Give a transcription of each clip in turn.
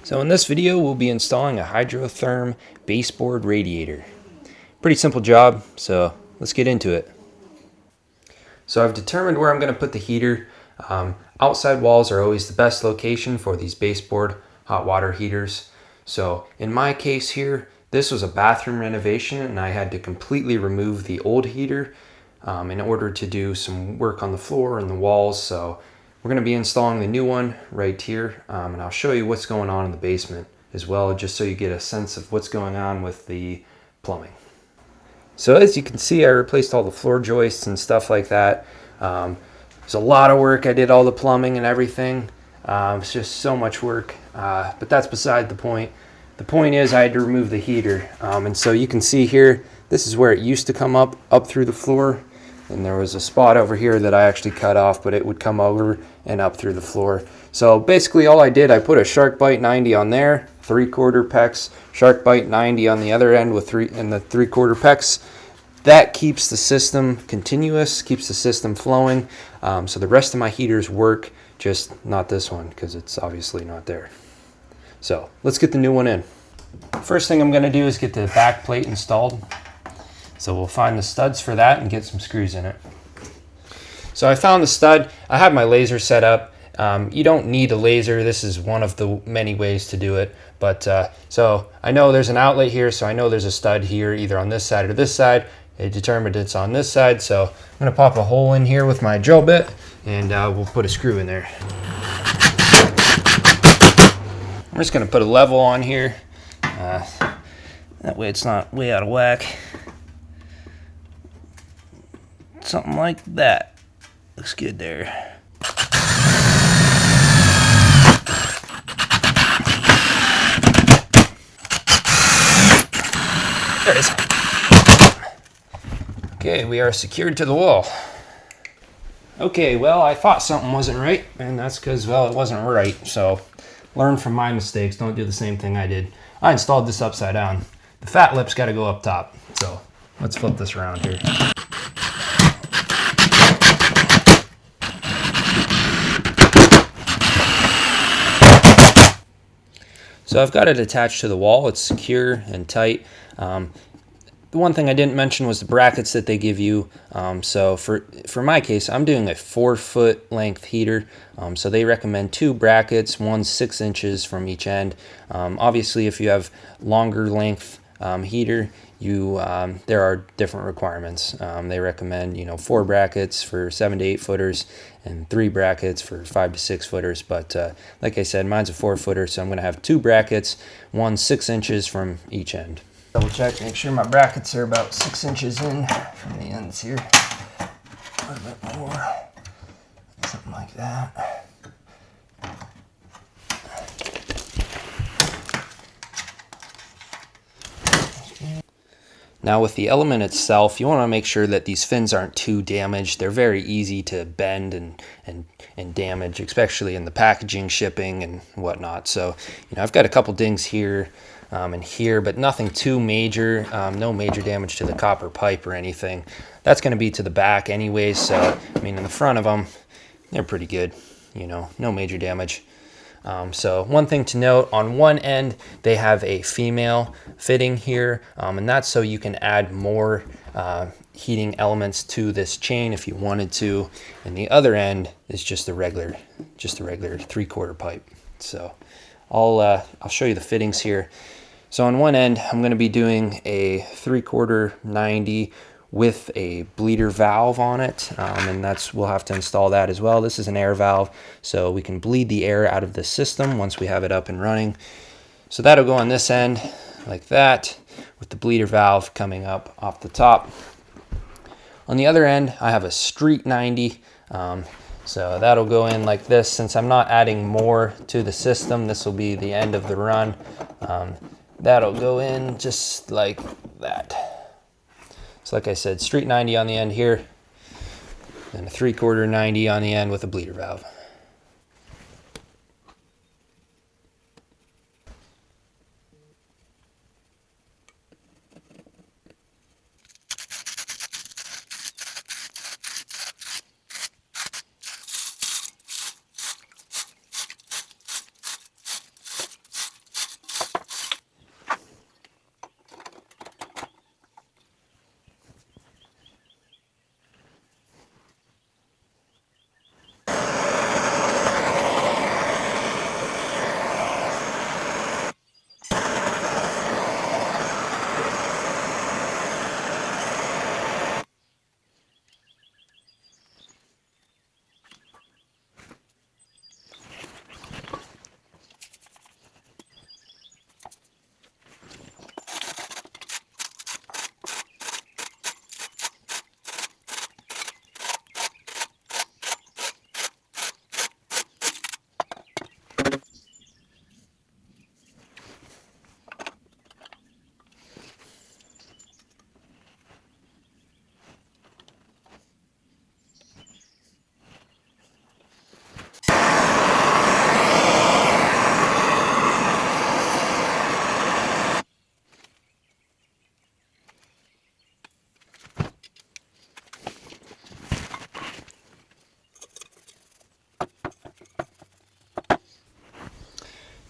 So in this video, we'll be installing a HydroTherm baseboard radiator. Pretty simple job, so let's get into it. So I've determined where I'm going to put the heater. Outside walls are always the best location for these baseboard hot water heaters. So in my case here, this was a bathroom renovation and I had to completely remove the old heater in order to do some work on the floor and the walls. So we're going to be installing the new one right here, and I'll show you what's going on in the basement as well, just so you get a sense of what's going on with the plumbing. So as you can see, I replaced all the floor joists and stuff like that. It's a lot of work. I did all the plumbing and everything. It's just so much work, but that's beside the point. The point is I had to remove the heater, and so you can see here, this is where it used to come up through the floor. And there was a spot over here that I actually cut off, but it would come over and up through the floor. So basically all I did, I put a SharkBite 90 on there, 3/4 PEX, SharkBite 90 on the other end with the 3/4 PEX. That keeps the system continuous, keeps the system flowing. So the rest of my heaters work, just not this one because it's obviously not there. So let's get the new one in. First thing I'm going to do is get the back plate installed. So we'll find the studs for that and get some screws in it. So I found the stud. I have my laser set up. You don't need a laser. This is one of the many ways to do it. But so I know there's an outlet here, so I know there's a stud here either on this side or this side. I determined it's on this side, so I'm going to pop a hole in here with my drill bit and we'll put a screw in there. I'm just going to put a level on here. That way it's not way out of whack. Something like that. Looks good there. There it is. Okay, we are secured to the wall. Okay, well, I thought something wasn't right, and that's because, well, it wasn't right. So learn from my mistakes. Don't do the same thing I did. I installed this upside down. The fat lip's got to go up top. So let's flip this around here. So I've got it attached to the wall. It's secure and tight. The one thing I didn't mention was the brackets that they give you. So for my case, I'm doing a 4-foot length heater. So they recommend 2 brackets, one 6 inches from each end. Obviously, if you have longer length heater, there are different requirements. They recommend 4 brackets for 7 to 8 footers and 3 brackets for 5 to 6 footers. But like I said, mine's a 4-footer, so I'm going to have 2 brackets, one 6 inches from each end. Double check, make sure my brackets are about 6 inches in from the ends here. A little bit more, something like that. Now with the element itself, you want to make sure that these fins aren't too damaged. They're very easy to bend and damage, especially in the packaging, shipping, and whatnot. So, I've got a couple dings here and here, but nothing too major. No major damage to the copper pipe or anything. That's going to be to the back anyways. So, in the front of them, they're pretty good. No major damage. So one thing to note, on one end they have a female fitting here, and that's so you can add more heating elements to this chain if you wanted to, and the other end is just a regular 3/4 pipe. So I'll show you the fittings here. So on one end I'm going to be doing a 3/4 90 with a bleeder valve on it, and we'll have to install that as well. This is an air valve, so we can bleed the air out of the system once we have it up and running. So that'll go on this end like that, with the bleeder valve coming up off the top. On the other end I have a street 90, so that'll go in like this. Since I'm not adding more to the system, this will be the end of the run. That'll go in just like that. So like I said, street 90 on the end here, and a 3/4 90 on the end with a bleeder valve.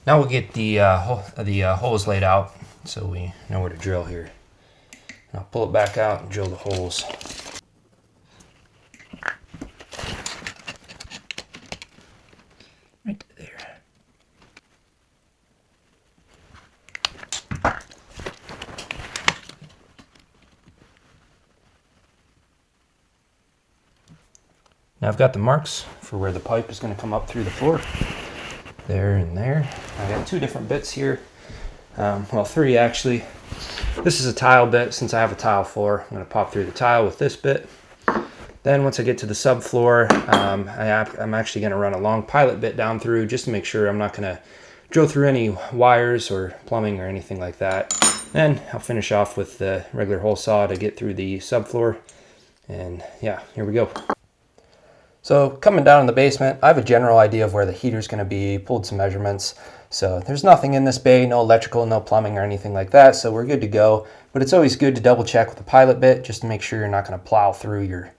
Now we'll get the holes laid out so we know where to drill here. I'll pull it back out and drill the holes. Right there. Now I've got the marks for where the pipe is going to come up through the floor. There and there. I got 2 different bits here. Well, 3 actually. This is a tile bit. Since I have a tile floor, I'm going to pop through the tile with this bit. Then once I get to the subfloor, I'm actually going to run a long pilot bit down through just to make sure I'm not going to drill through any wires or plumbing or anything like that. Then I'll finish off with the regular hole saw to get through the subfloor. And yeah, here we go. So coming down in the basement, I have a general idea of where the heater's going to be, pulled some measurements. So there's nothing in this bay, no electrical, no plumbing or anything like that, so we're good to go. But it's always good to double check with the pilot bit just to make sure you're not going to plow through your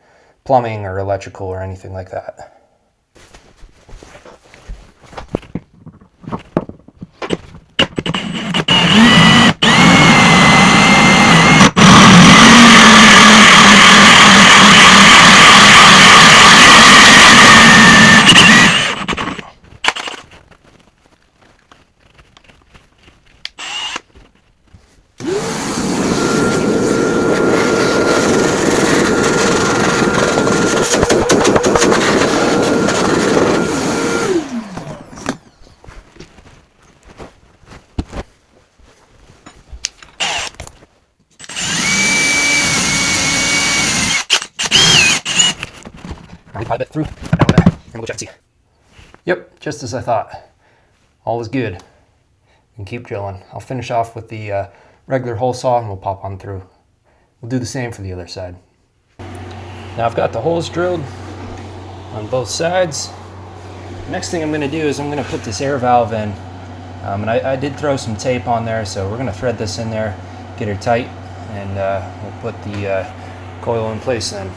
plumbing or electrical or anything like that. Pilot bit through, and we'll check and see. Yep, just as I thought. All is good. We can keep drilling. I'll finish off with the regular hole saw and we'll pop on through. We'll do the same for the other side. Now I've got the holes drilled on both sides. Next thing I'm going to do is I'm going to put this air valve in. And I did throw some tape on there, so we're going to thread this in there, get her tight, and we'll put the coil in place then.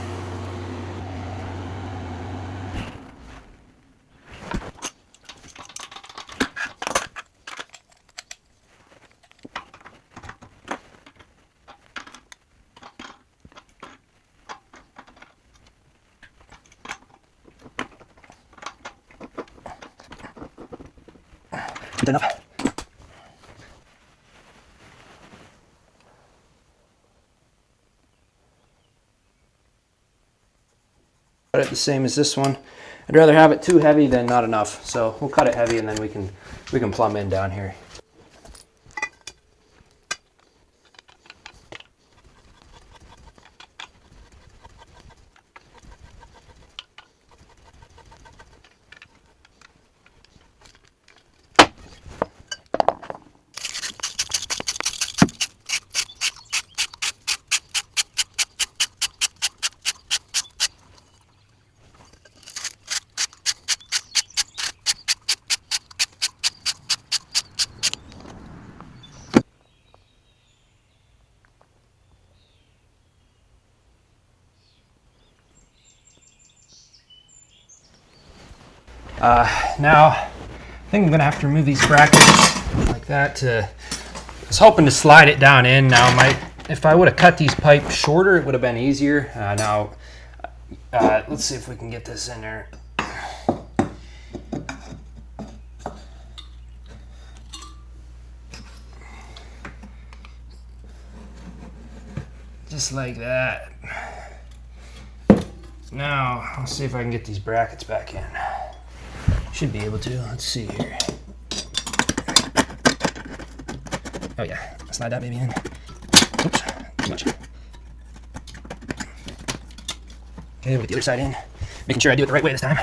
Good enough. Cut it the same as this one. I'd rather have it too heavy than not enough, so we'll cut it heavy and then we can plumb in down here. Now, I think I'm gonna have to remove these brackets like that. I was hoping to slide it down in. Now, if I would have cut these pipes shorter, it would have been easier. Let's see if we can get this in there. Just like that. Now, I'll see if I can get these brackets back in. Should be able to. Let's see here. Oh yeah, slide that baby in. Oops, too much. Okay, we'll get the other side in. Making sure I do it the right way this time.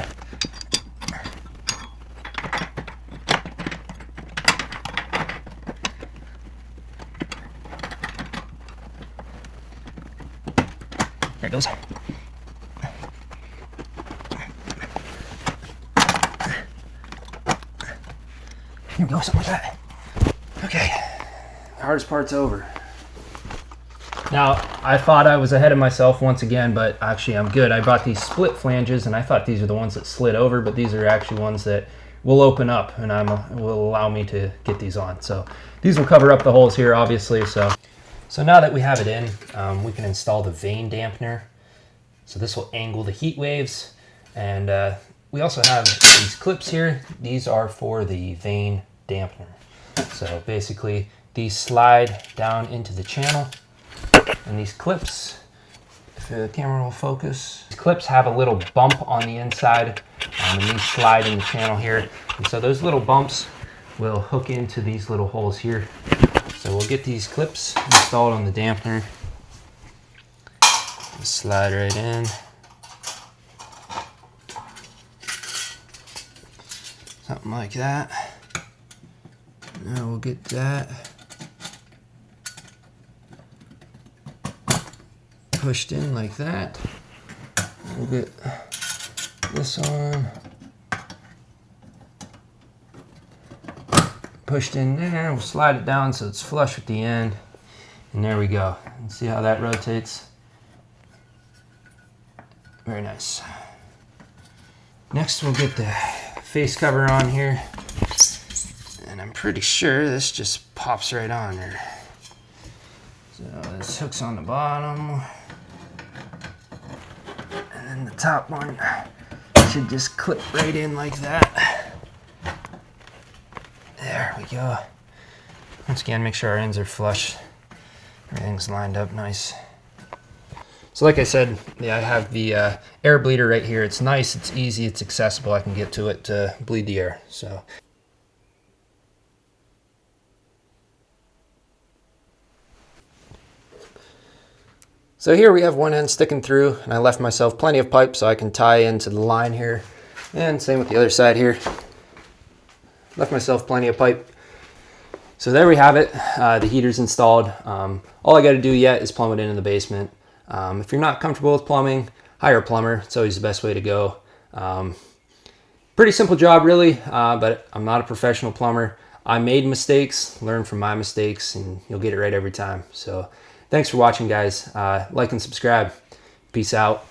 There it goes. Here we go, something like that. Okay, the hardest part's over. Now, I thought I was ahead of myself once again, but actually I'm good. I bought these split flanges, and I thought these are the ones that slid over, but these are actually ones that will open up and will allow me to get these on. So these will cover up the holes here, obviously. So now that we have it in, we can install the vane dampener. So this will angle the heat waves. And we also have these clips here. These are for the vane dampener. So basically these slide down into the channel, and these clips, if the camera will focus, these clips have a little bump on the inside, and these slide in the channel here. And so those little bumps will hook into these little holes here. So we'll get these clips installed on the dampener. Slide right in. Something like that. Now we'll get that pushed in like that. We'll get this on. Pushed in there. We'll slide it down so it's flush with the end. And there we go. And see how that rotates? Very nice. Next we'll get the face cover on here. And I'm pretty sure this just pops right on there. So this hook's on the bottom. And then the top one should just clip right in like that. There we go. Once again, make sure our ends are flush. Everything's lined up nice. So like I said, yeah, I have the air bleeder right here. It's nice, it's easy, it's accessible. I can get to it to bleed the air. So here we have one end sticking through, and I left myself plenty of pipe so I can tie into the line here. And same with the other side here. Left myself plenty of pipe. So there we have it. The heater's installed. All I got to do yet is plumb it into the basement. If you're not comfortable with plumbing, hire a plumber. It's always the best way to go. Pretty simple job really, but I'm not a professional plumber. I made mistakes, learn from my mistakes, and you'll get it right every time. So thanks for watching, guys. Like and subscribe. Peace out.